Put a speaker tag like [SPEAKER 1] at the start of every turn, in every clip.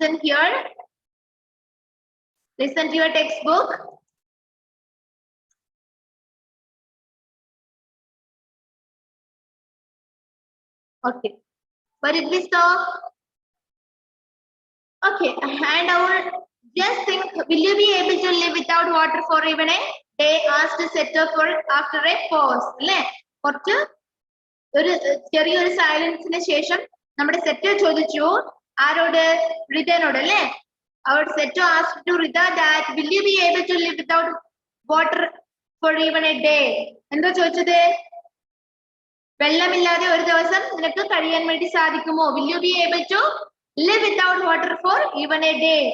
[SPEAKER 1] listen here. Listen to your textbook. Okay. Where did we stop? Okay. And our just think, will you be able to live without water for even a day? Asked Seto for after a pause. ചെറിയൊരു സൈലൻസിന് ശേഷം നമ്മുടെ സെറ്റോ ചോദിച്ചു ആരോട് റിതനോട് അല്ലേ our Seto asked to Rita that will you be able to live without water for even a day എന്താ ചോദിച്ചത് വെള്ളമില്ലാതെ ഒരു ദിവസം നിനക്ക് കഴിയാൻ വേണ്ടി സാധിക്കുമോ will you be able to live without water for even a day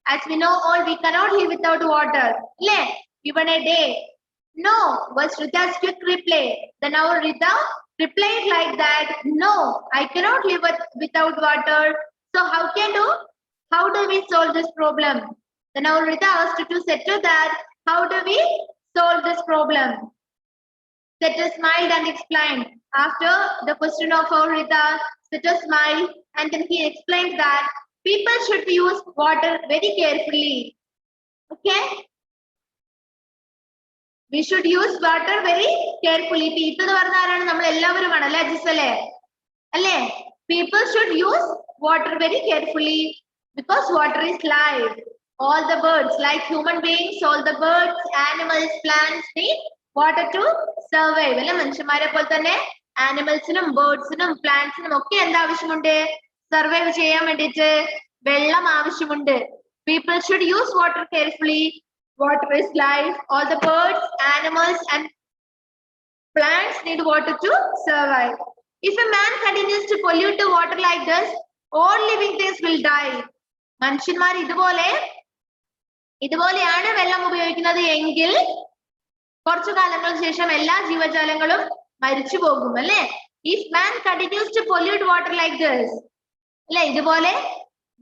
[SPEAKER 1] as we know all we cannot live without water അല്ലേ even a day no was Rita's quick reply then our Rita replied like that no I cannot live without water so how do we solve this problem then our Rita asked to Seto that how do we solve this problem Seto smiled and explained after the question of our Rita Seto smiled and then he explained that people should use water very carefully okay we should use water very carefully people എന്ന് പറഞ്ഞാൽ ആരാണ് നമ്മൾ എല്ലാവരും ആണ് അല്ലേ ജിസലെ അല്ലേ people should use water very carefully because water is life all the birds like human beings all the birds animals plants need water to survive അല്ലേ മനുഷ്യന്മാരെ പോലെ തന്നെ ആനിമൽസിനും ബേർഡ്സിനും പ്ലാന്റ്സിനും ഒക്കെ എന്ത് ആവശ്യമുണ്ട് സർവൈവ് ചെയ്യാൻ വേണ്ടിയിട്ട് വെള്ളം ആവശ്യമുണ്ട് people should use water carefully water is life all the birds animals and plants need water to survive if a man continues to pollute the water like this all living things will die മനുഷ്യന്മാർ ഇതുപോലെയാണ് വെള്ളം ഉപയോഗിക്കുന്നത് എങ്കിൽ കുറച്ചു കാലങ്ങൾക്ക് ശേഷം എല്ലാ ജീവജാലങ്ങളും മരിച്ചു പോകും അല്ലേ if man continues to pollute water like this അല്ലേ ഇതുപോലെ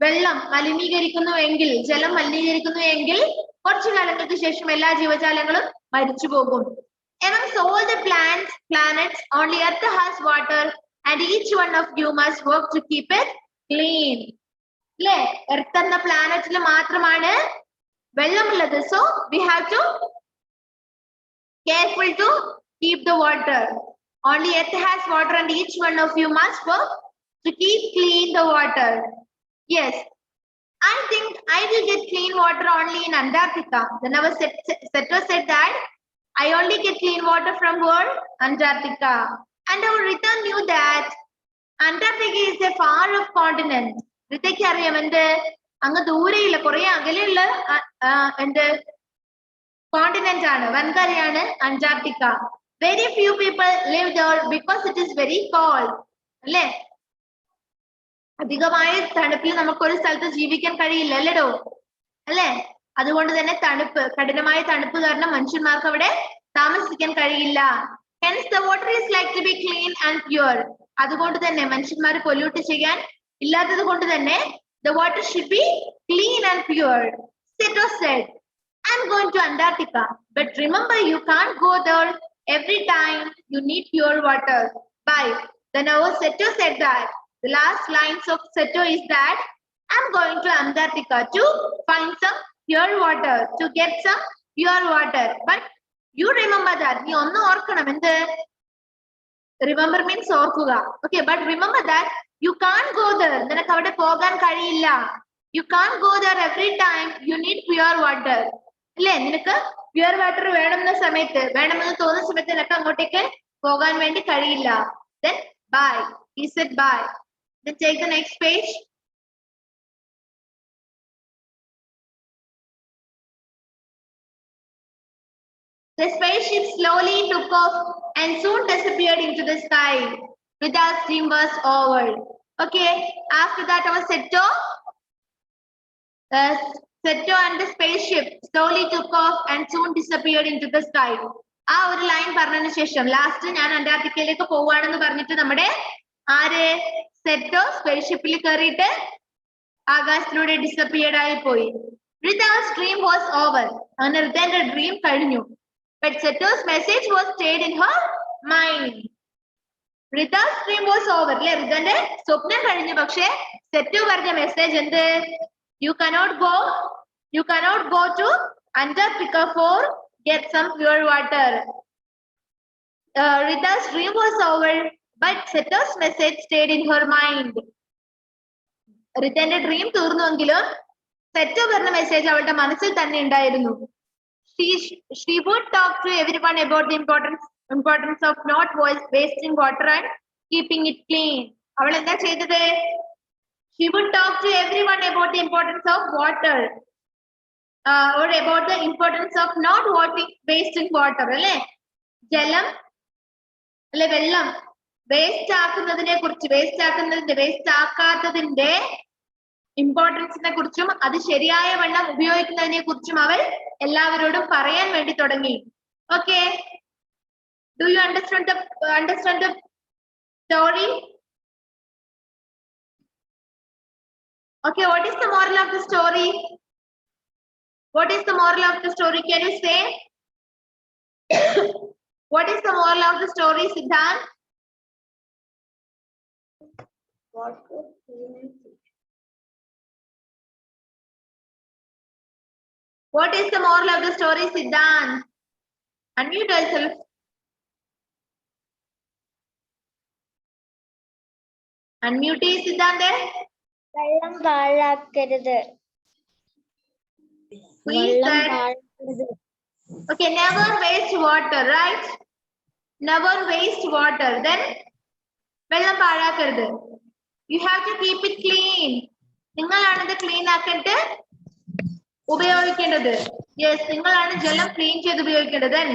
[SPEAKER 1] വെള്ളം മലിനീകരിക്കുന്നുവെങ്കിൽ ജലം മലിനീകരിക്കുന്നുവെങ്കിൽ കുറച്ചു കാലങ്ങൾക്ക് ശേഷം എല്ലാ ജീവജാലങ്ങളും മരിച്ചു പോകും amongst all the planets only earth has water and each one of you must work to keep it clean അല്ലേ എർത്ത് എന്ന പ്ലാനറ്റിൽ മാത്രമാണ് വെള്ളമുള്ളത് so we have to careful to keep the water only earth has water and each one of you must work to keep clean the water yes I think I will get clean water only in Antarctica then our Seto said that I only get clean water from where Antarctica and our Rita knew that Antarctica is a far off continent Ritake അറിയാം എന്ത് അങ്ങ് ദൂരെയുള്ള കുറെ അകലെയുള്ള എന്ത് continent ആണ് വൻകരയാണ് Antarctica very few people live there because it is very cold അല്ലേ അധികമായ തണുപ്പിൽ നമുക്ക് ഒരു സ്ഥലത്ത് ജീവിക്കാൻ കഴിയില്ല അല്ലേടോ അല്ലേ അതുകൊണ്ട് തന്നെ തണുപ്പ് കഠിനമായ തണുപ്പ് കാരണം മനുഷ്യന്മാർക്ക് അവിടെ താമസിക്കാൻ കഴിയില്ല hence the water is like to be clean and pure അതുകൊണ്ട് തന്നെ മനുഷ്യന്മാർ പൊല്യൂട്ട് ചെയ്യാൻ ഇല്ലാത്തത് കൊണ്ട് തന്നെ the water should be clean and pure Seto said I'm going to Antarctica but remember you can't go there every time you need pure water bye then our Seto said that the last lines of Seto is that I'm going to Antarctica to find some pure water to get some pure water but you remember that you onnu orkanam endu remember means orkuga okay but remember that you can't go there ninakku avade pogan kaliyilla you can't go there every time you need pure water alle ninakku pure water വേണമെന്ന സമയത്ത് വേണമെന്ന് തോന്നുന്ന സമയത്ത് നിനക്ക് അങ്ങോട്ടേക്ക് പോകാൻ വേണ്ടി കഴിയില്ല then bye he said bye then take the next page the spaceship slowly took off and soon disappeared into the sky Rita's dream was over okay after that our Seto and the spaceship slowly took off and soon disappeared into the sky ആ ഒരു line പറഞ്ഞതിന് ശേഷം last ഞാൻ അന്റാർട്ടിക്കയിലേക്ക് പോവാണെന്ന് പറഞ്ഞിട്ട് നമ്മുടെ ആര് സെറ്റോ സ്പേസ്ഷിപ്പിൽ കയറിയിട്ട് ആകാശത്തിലൂടെ disappeared ആയി പോയി Rita's dream was over അങ്ങനെ റിതന്റെ ഡ്രീം കഴിഞ്ഞു but Seto's message was stayed in her mind Rita's dream was over അല്ലേ റിതന്റെ സ്വപ്നം കഴിഞ്ഞു പക്ഷേ സെറ്റോ പറഞ്ഞ മെസ്സേജ് എന്ത് You cannot go to Antarctica for get some pure water. Rita's dream was over, but Seto's message stayed in her mind. Ritante dream തീർന്നുവെങ്കിലും സെറ്റോ പറഞ്ഞ message അവളുടെ മനസ്സിൽ തന്നെ ഉണ്ടായിരുന്നു. She would talk to everyone about the importance of not wasting water and keeping it clean. അവൾ എന്താ ചെയ്തത്? She would talk to everyone about the importance of water or about the importance of not wasting water. അല്ലേ? ജലം അല്ലെ വെള്ളം waste ആക്കാത്തതിന്റെ ഇമ്പോർട്ടൻസിനെ കുറിച്ചും അത് ശരിയായ വണ്ണം ഉപയോഗിക്കുന്നതിനെ കുറിച്ചും അവൾ എല്ലാവരോടും പറയാൻ വേണ്ടി തുടങ്ങി. Okay, do you understand the story? Okay, what is the moral of the story? What is the moral of the story? Can you say? What is the moral of the story, Siddhant? What is the moral of the story, Siddhant? Unmute yourself. Unmute, Siddhant.
[SPEAKER 2] വെള്ളം പാഴാക്കരുത്.
[SPEAKER 1] Okay, never waste water, right? Never waste water. Then, വെള്ളം പാഴാക്കരുത്. You have to keep it clean. നിങ്ങളാണ് ഇത് clean ആക്കിയിട്ട് ഉപയോഗിക്കേണ്ടത്. Yes, നിങ്ങളാണ് ജലം clean ചെയ്ത് ഉപയോഗിക്കേണ്ടത്. Then,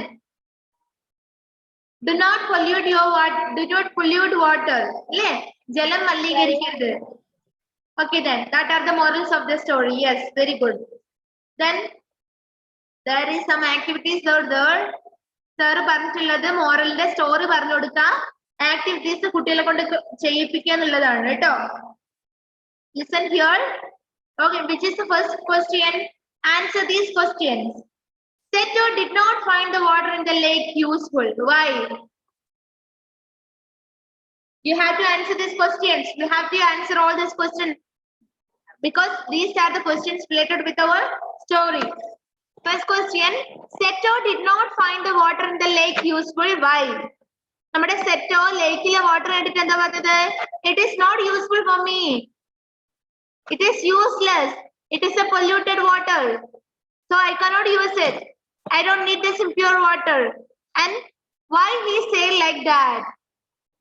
[SPEAKER 1] do not pollute water. അല്ലേ? ജലം മലിനീകരിക്കരുത്. Okay, then that are the morals of the story. Yes, very good. Then there is some activities there. Sir പറഞ്ഞിട്ടുള്ളത് മോറലിന്റെ സ്റ്റോറി പറഞ്ഞു കൊടുക്കുക, ആക്ടിവിറ്റീസ് കുട്ടികളെ കൊണ്ട് ചെയ്യിപ്പിക്കുക എന്നുള്ളതാണ് കേട്ടോ. Listen here. Okay, which is the first question? Answer these questions. Seto did not find the water in the lake useful. Why? You have to answer these questions. You have to answer all these questions because these are the questions related with our story. First question, Seto did not find the water in the lake useful. Why? നമ്മുടെ സെറ്റോ ലേക്കിലെ water കണ്ടിട്ട് എന്താ പറഞ്ഞത്? It is not useful for me. It is useless. It is a polluted water. So I cannot use it. I don't need this impure water. And why he say like that?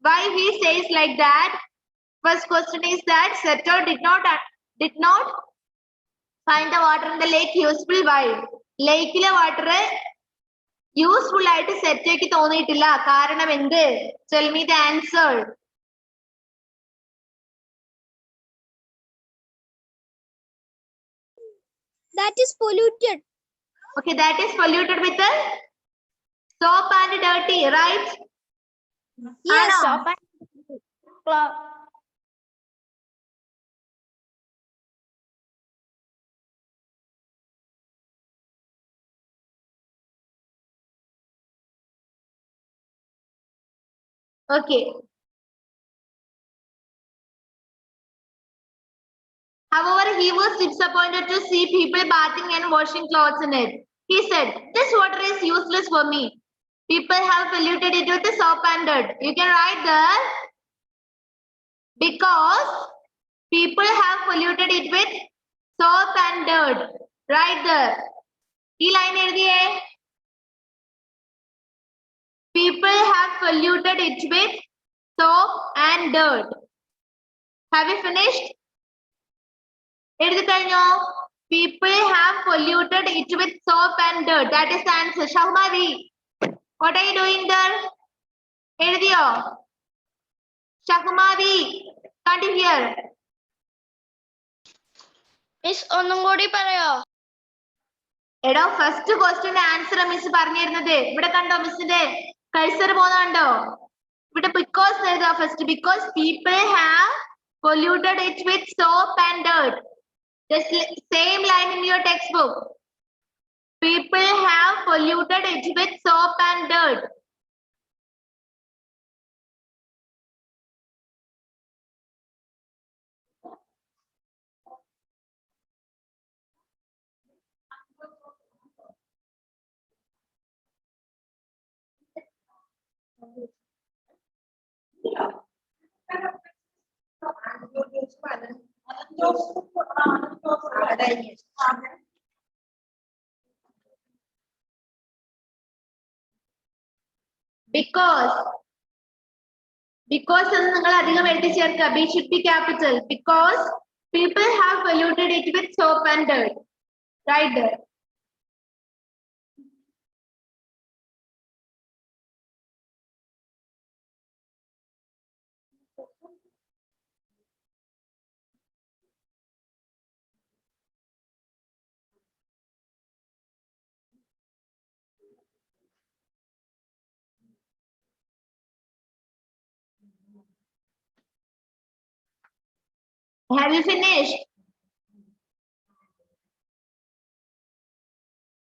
[SPEAKER 1] Why he says like that? First question is that Seto did not find the water in the lake useful. Why? ലേക്കിലെ water useful ആയിട്ട് സെറ്റോയ്ക്ക് തോന്നിയിട്ടില്ല. കാരണം എന്ത്? Tell me the answer.
[SPEAKER 2] That is polluted.
[SPEAKER 1] Okay, that is polluted with the soap and dirty, right?
[SPEAKER 2] Yes,
[SPEAKER 1] Ano?
[SPEAKER 2] soap and cloth.
[SPEAKER 1] Okay. However, he was disappointed to see people bathing and washing clothes in it. He said, "This water is useless for me. People have polluted it with the soap and dirt." You can write there, because people have polluted it with soap and dirt. Right there. Ee line ezhudiye. People have polluted it with soap and dirt. Have you finished? People have polluted it with soap and dirt. That is the answer. Shahmari, what are you doing there? Ezhudiyo? Shahmari, can't you hear?
[SPEAKER 2] Miss, ഒന്നും കൂടി പറയോ?
[SPEAKER 1] എടോ, first question answer miss പറഞ്ഞിരുന്നത്. ഇവിടെ കണ്ടോ മിസ്സിന്റെ cursor പോകുന്ന കണ്ടോ? ഇവിടെ because എഴുതാ first. Because people have polluted it with soap and dirt. The same line in your textbook. People have polluted it with soap and dirt. Because എന്ന് നിങ്ങൾ അധികം എഴുതി ചേർക്കുക. B should be capital. Because people have polluted it with soap and dirt. Right there. Have you finished?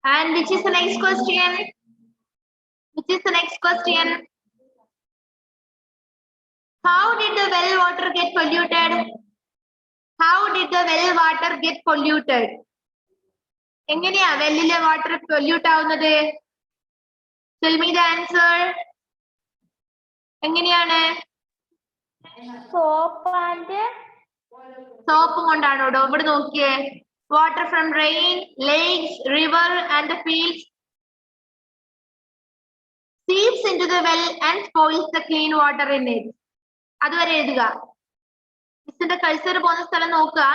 [SPEAKER 1] And which is the next question? Which is the next question? How did the well water get polluted? How did the well water get polluted? എങ്ങനെയാ വെല്ലിലെ water pollute ആവുന്നത്? Tell me the answer. എങ്ങനെയാണ്? Soap കൊണ്ടാണോ? ഇവിടെ നോക്കിയേ. Water from rain, lakes, river and the fields seeps into the well and spoils the clean water in it. അതുവരെ എഴുതുക. മിസ്സിന്റെ cursor പോകുന്ന സ്ഥലം നോക്കുക.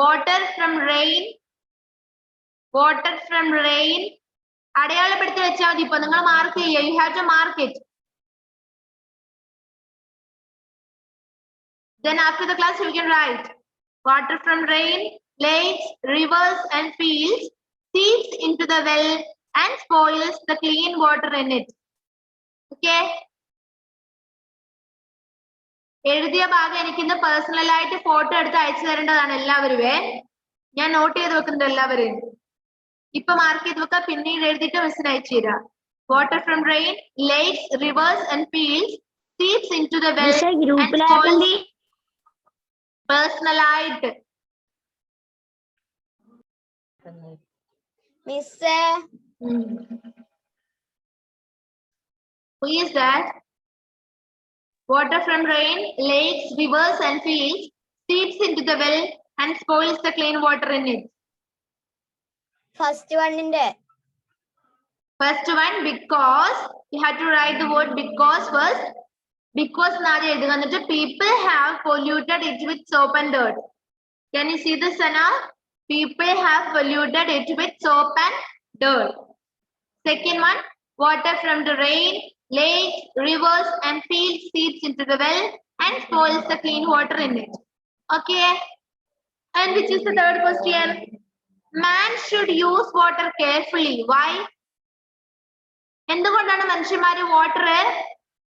[SPEAKER 1] Water from rain, water from rain അടയാളപ്പെടുത്തി വെച്ചാൽ മതി. ഇപ്പൊ നിങ്ങൾ മാർക്ക് ചെയ്യുക. You have to mark it. Then after the class you can write water from rain, lakes, rivers and fields seeps into the well and spoils the clean water in it. Okay? എഴുതിയ ഭാഗം എനിക്കിന്ന് personal ആയിട്ട് photo എടുത്ത് അയച്ചു തരേണ്ടതാണ് എല്ലാവരുമേ. ഞാൻ not ചെയ്ത് വെക്കുന്നുണ്ട് എല്ലാവരെയും. ഇപ്പൊ മാർക്ക് ചെയ്ത് വെക്കുക. പിന്നീട് എഴുതിയിട്ട് മിസ്സിന് അയച്ചു തരാം. Water from rain, lakes, rivers and fields seeps into the well and spoils. Personal ആയിട്ട്
[SPEAKER 2] മിസ്സേ
[SPEAKER 1] who is that? Water from rain, lakes, rivers and fields seeps into the well and spoils the clean water in it.
[SPEAKER 2] First one
[SPEAKER 1] because you have to write the word because first. Because നാളെ എഴുതുക. എന്നിട്ട് people have polluted it with soap and dirt. Can you see this, Sana? People have polluted it with soap and dirt. Second one, water from the rain, lakes, rivers and fields seeps into the well and spoils the clean water in it. Okay? And which is the third question? Man should use water carefully. Why? എന്തുകൊണ്ടാണ് മനുഷ്യന്മാര് water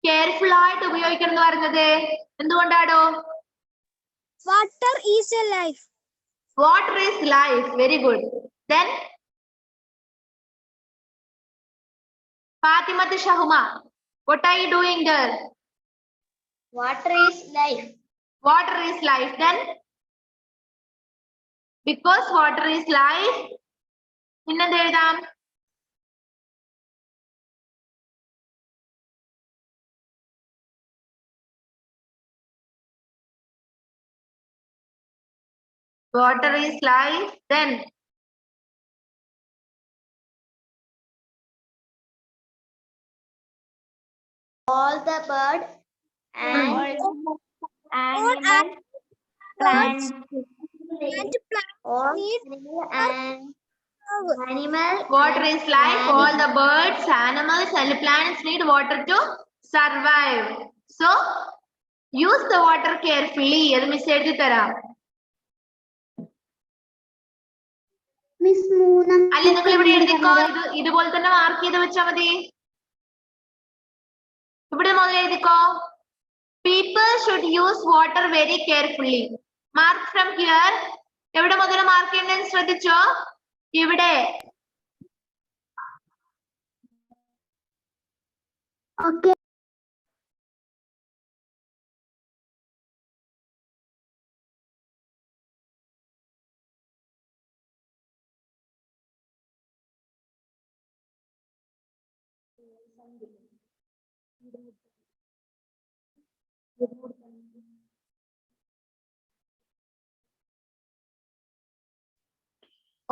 [SPEAKER 1] careful ആയിട്ട് ഉപയോഗിക്കണം എന്ന് പറഞ്ഞത്? എന്തുകൊണ്ടാണോ?
[SPEAKER 2] Water is a life.
[SPEAKER 1] Water is life. Very good. Then Fatima Shahuma, what are you doing there?
[SPEAKER 2] Water is life.
[SPEAKER 1] Water is life. Then because water is life, പിന്നെന്ത് എഴുതാം? Water is life. Then
[SPEAKER 2] All the bird and animal, plants, all and animal.
[SPEAKER 1] water is life. All the birds, animals and plants need water to survive. So use the water carefully. അത് miss എഴുതി തരാം. അല്ലെ നിങ്ങൾ ഇവിടെ എഴുതിക്കോ. ഇതുപോലെ തന്നെ mark ചെയ്ത് വെച്ചാൽ മതി. ഇവിടെ മുതൽ എഴുതിക്കോ. People should use water very carefully. Mark from here. എവിടെ മുതൽ മാർക്ക് ചെയ്യണമെന്ന് ശ്രദ്ധിച്ചോ. ഇവിടെ.
[SPEAKER 2] Okay.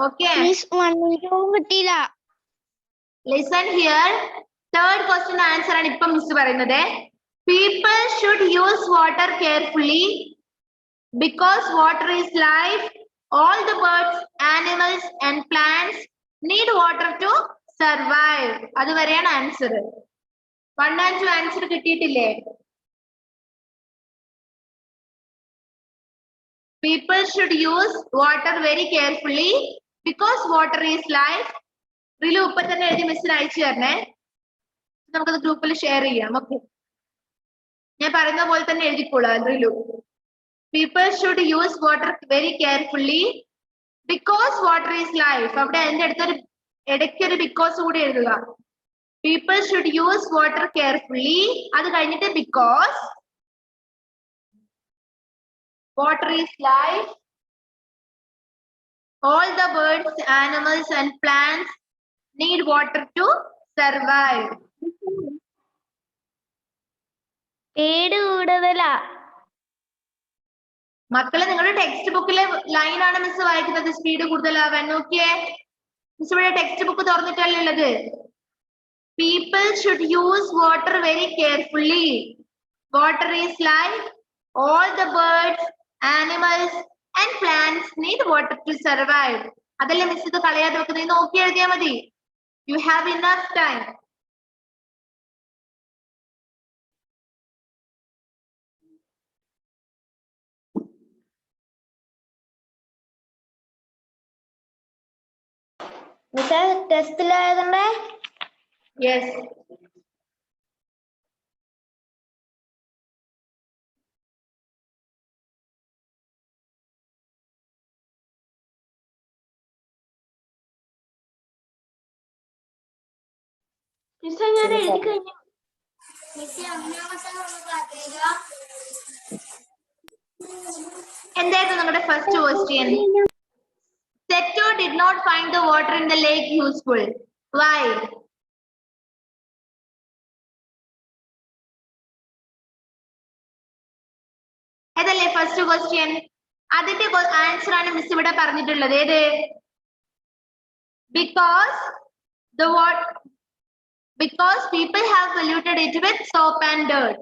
[SPEAKER 1] Okay.
[SPEAKER 2] Miss, 1 minute കിട്ടിയില്ല.
[SPEAKER 1] Listen here. Third question answer ആണ് ഇപ്പം മിസ് പറയുന്നത്. People should use water carefully because water is life. All the birds, animals and plants need water to survive. അതുവരെയാണ് ആൻസർ. 1 and 2 ആൻസർ കിട്ടിയിട്ടില്ലേ? People should use water very carefully because water is life. റിലു ഇപ്പൊ തന്നെ എഴുതി മിസ്സിന് അയച്ചു തരണേ. നമുക്കത് ഗ്രൂപ്പിൽ ഷെയർ ചെയ്യാം. ഓക്കെ, ഞാൻ പറയുന്ന പോലെ തന്നെ എഴുതിക്കോളാം റിലു. People should use water very carefully because water is life. അവിടെ അതിന്റെ അടുത്തൊരു ഇടയ്ക്കൊരു because കൂടി എഴുതുക. People should use water carefully. അത് കഴിഞ്ഞിട്ട് because water is life. All the birds, animals and plants need water to survive.
[SPEAKER 2] Ped കൂടുതലാ.
[SPEAKER 1] മക്കളെ, നിങ്ങളുടെ ടെക്സ്റ്റ് ബുക്കിലെ ലൈൻ ആണ് മിസ് വായിക്കുന്നത്. സ്പീഡ് കൂടുതലാവാൻ നോക്കിയേ. മിസ് ഇവിടെ ടെക്സ്റ്റ് ബുക്ക് തുറന്നിട്ടല്ലേ ഉള്ളത്. People should use water very carefully. Water is life. All the birds, animals and plants need water to survive. അതല്ലേ മിസ് ഇത് കളയാതെ വെക്കുന്നത്. നോക്കി എഴുതിയാൽ മതി. You have enough time.
[SPEAKER 2] മിസ്സേ, ടെസ്റ്റിലായതുകൊണ്ടേ
[SPEAKER 1] Yes.
[SPEAKER 2] മിസ്സേ, ഞാൻ എഴുതി കഴിഞ്ഞു.
[SPEAKER 1] എന്തായിരുന്നു നിങ്ങളുടെ first question? Seto did not find the water in the lake useful. Why? ഏതല്ലേ ഫസ്റ്റ് ക്വസ്റ്റ്യൻ? അതിന്റെ ആൻസർ ആണ് മിസ് ഇവിടെ പറഞ്ഞിട്ടുള്ളത്. ഏത്? Because people have polluted it with soap and dirt.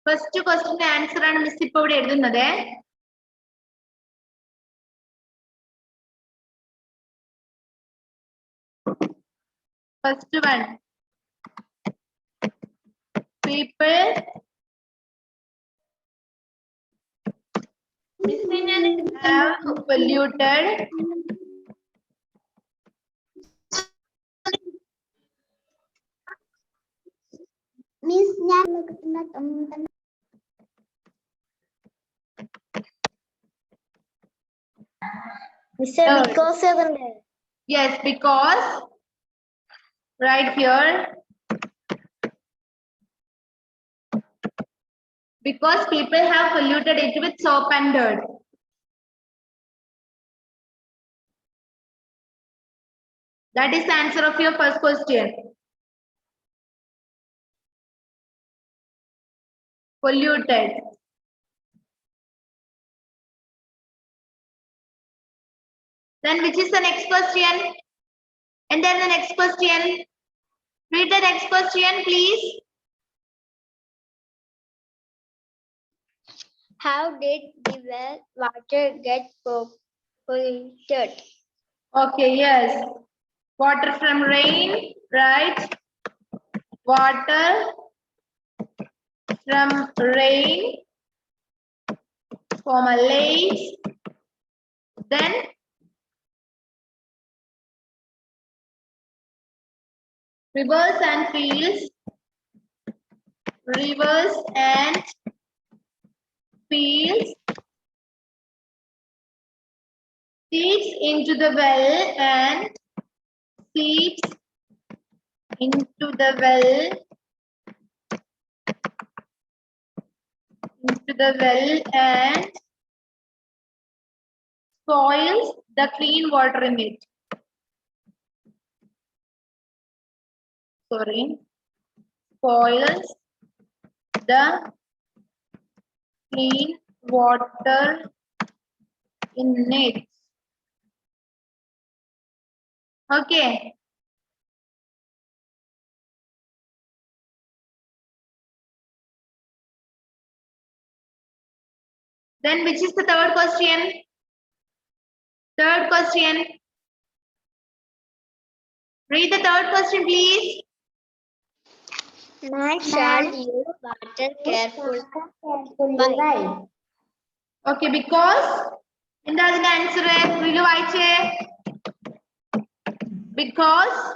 [SPEAKER 1] First ക്വസ്റ്റിന്റെ ആൻസർ ആണ് മിസ് ഇപ്പൊ ഇവിടെ എഴുതുന്നത്. First one, people have polluted
[SPEAKER 2] miss, ഞാൻ മിസ്സേ, ബിക്കോസ് ഏതുണ്ട്?
[SPEAKER 1] Yes, because right here, because people have polluted it with soap and dirt. That is the answer of your first question. Polluted. Then which is the next question? And then the next question. Read the next question, please.
[SPEAKER 2] How did the well water get polluted?
[SPEAKER 1] Okay, yes. Water from rain, right? Water from rain from a lake. Then Rivers and fields. Rivers and fields. Seeps into the well and seeps into the well. Into the well and spoils the clean water in it. Sorry. Spoils the clean water in it. Okay. Then which is the third question? Third question. Read the third question, please.
[SPEAKER 2] Man shall use water carefully. Why?
[SPEAKER 1] Okay, because in the answer will you because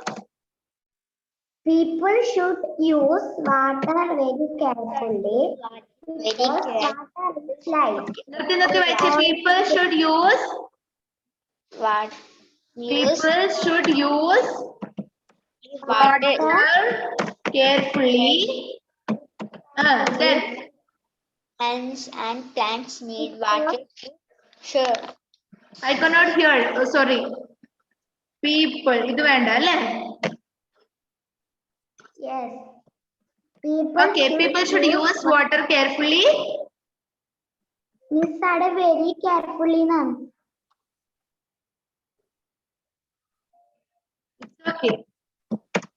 [SPEAKER 2] People should use water very carefully. Because water is life.
[SPEAKER 1] people should use
[SPEAKER 2] What?
[SPEAKER 1] people should use water carefully. Then
[SPEAKER 2] Plants and plants need water. Sure.
[SPEAKER 1] I cannot hear. Oh, sorry. People. ഇത് വേണ്ട അല്ലേ?
[SPEAKER 2] Yes.
[SPEAKER 1] Okay, people should use water carefully.
[SPEAKER 2] Miss Sada very carefully, ma'am.
[SPEAKER 1] It's okay.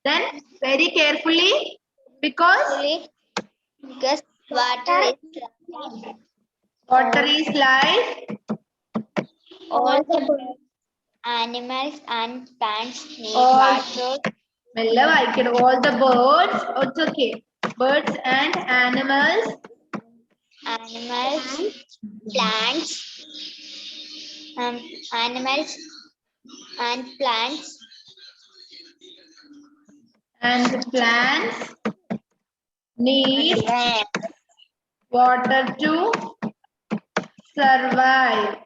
[SPEAKER 1] Then very carefully because
[SPEAKER 2] water is life.
[SPEAKER 1] water is life.
[SPEAKER 2] All the animals and plants need
[SPEAKER 1] All-
[SPEAKER 2] water.
[SPEAKER 1] All the birds. Oh, it's okay. Birds and animals.
[SPEAKER 2] Animals, plants, animals and plants
[SPEAKER 1] need water to survive.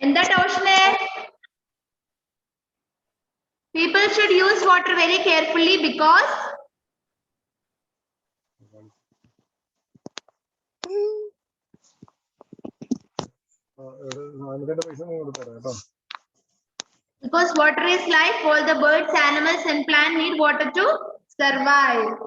[SPEAKER 1] എന്താ ടോഷനെ? People should use water very carefully because water is life. All the birds, animals and plants need water to survive.